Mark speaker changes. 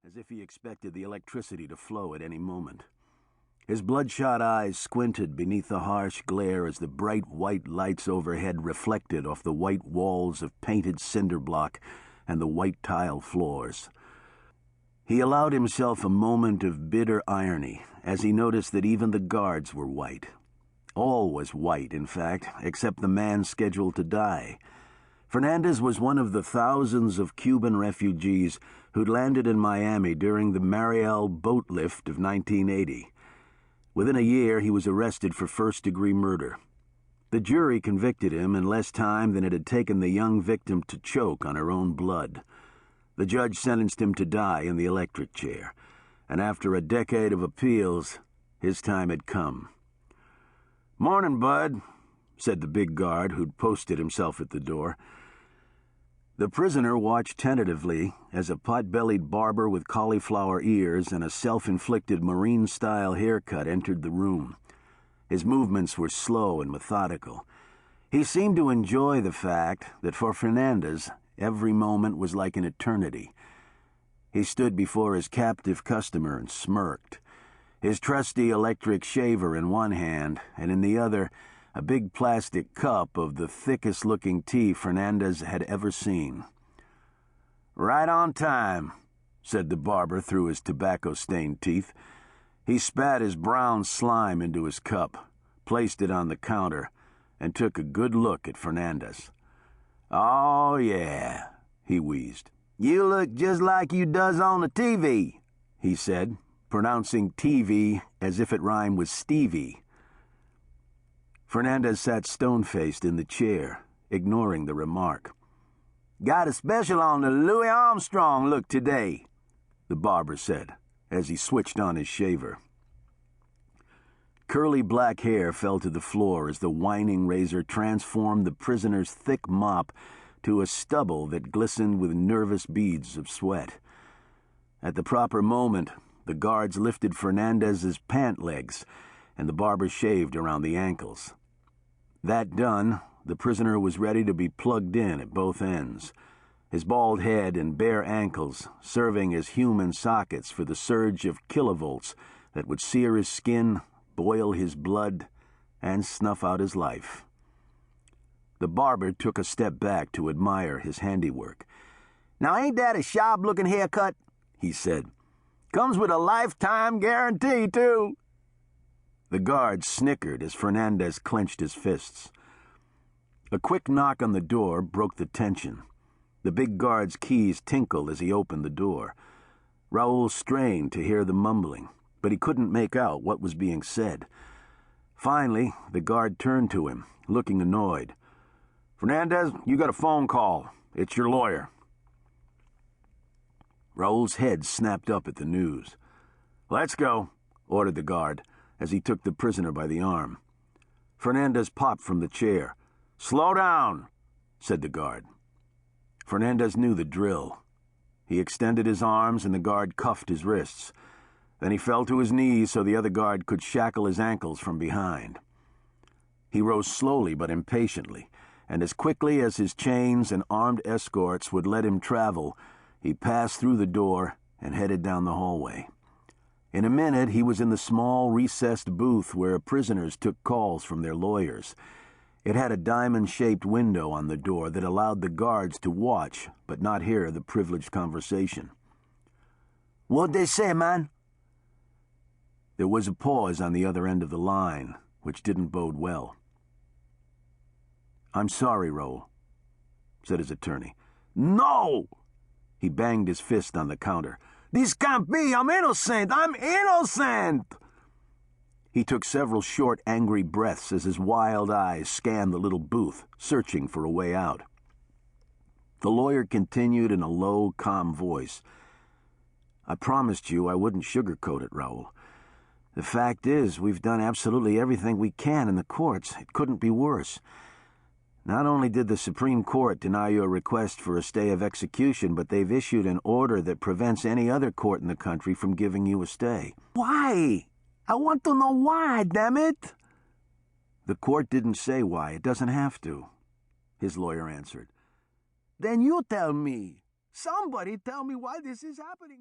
Speaker 1: as if he expected the electricity to flow at any moment. His bloodshot eyes squinted beneath the harsh glare as the bright white lights overhead reflected off the white walls of painted cinder block and the white tile floors. He allowed himself a moment of bitter irony as he noticed that even the guards were white. All was white, in fact, except the man scheduled to die. Fernandez was one of the thousands of Cuban refugees who'd landed in Miami during the Mariel boat lift of 1980. Within a year, he was arrested for first-degree murder. The jury convicted him in less time than it had taken the young victim to choke on her own blood. The judge sentenced him to die in the electric chair, and after a decade of appeals, his time had come. "Morning, Bud," said the big guard who'd posted himself at the door. The prisoner watched tentatively as a pot-bellied barber with cauliflower ears and a self-inflicted Marine-style haircut entered the room. His movements were slow and methodical. He seemed to enjoy the fact that for Fernandez, every moment was like an eternity. He stood before his captive customer and smirked, his trusty electric shaver in one hand, and in the other, a big plastic cup of the thickest-looking tea Fernandez had ever seen. "Right on time," said the barber through his tobacco-stained teeth. He spat his brown slime into his cup, placed it on the counter, and took a good look at Fernandez. "Oh, yeah," he wheezed. "You look just like you does on the TV," he said, pronouncing TV as if it rhymed with Stevie. Fernandez sat stone-faced in the chair, ignoring the remark. "Got a special on the Louis Armstrong look today," the barber said, as he switched on his shaver. Curly black hair fell to the floor as the whining razor transformed the prisoner's thick mop to a stubble that glistened with nervous beads of sweat. At the proper moment, the guards lifted Fernandez's pant legs, and the barber shaved around the ankles. That done, the prisoner was ready to be plugged in at both ends, his bald head and bare ankles serving as human sockets for the surge of kilovolts that would sear his skin, boil his blood, and snuff out his life. The barber took a step back to admire his handiwork. "Now ain't that a sharp-looking haircut?" he said. "Comes with a lifetime guarantee, too." The guard snickered as Fernandez clenched his fists. A quick knock on the door broke the tension. The big guard's keys tinkled as he opened the door. Raoul strained to hear the mumbling, but he couldn't make out what was being said. Finally, the guard turned to him, looking annoyed. "Fernandez, you got a phone call. It's your lawyer." Raoul's head snapped up at the news. "Let's go," ordered the guard, as he took the prisoner by the arm. Fernandez popped from the chair. "Slow down," said the guard. Fernandez knew the drill. He extended his arms and the guard cuffed his wrists. Then he fell to his knees so the other guard could shackle his ankles from behind. He rose slowly but impatiently, and as quickly as his chains and armed escorts would let him travel, he passed through the door and headed down the hallway. In a minute, he was in the small, recessed booth where prisoners took calls from their lawyers. It had a diamond-shaped window on the door that allowed the guards to watch but not hear the privileged conversation. "What'd they say, man?" There was a pause on the other end of the line, which didn't bode well. "I'm sorry, Raoul," said his attorney. "No!" He banged his fist on the counter. "This can't be! I'm innocent! I'm innocent!" He took several short, angry breaths as his wild eyes scanned the little booth, searching for a way out. The lawyer continued in a low, calm voice. "I promised you I wouldn't sugarcoat it, Raoul. The fact is, we've done absolutely everything we can in the courts. It couldn't be worse. Not only did the Supreme Court deny your request for a stay of execution, but they've issued an order that prevents any other court in the country from giving you a stay." "Why? I want to know why, damn it!" "The court didn't say why. It doesn't have to," his lawyer answered. "Then you tell me. Somebody tell me why this is happening."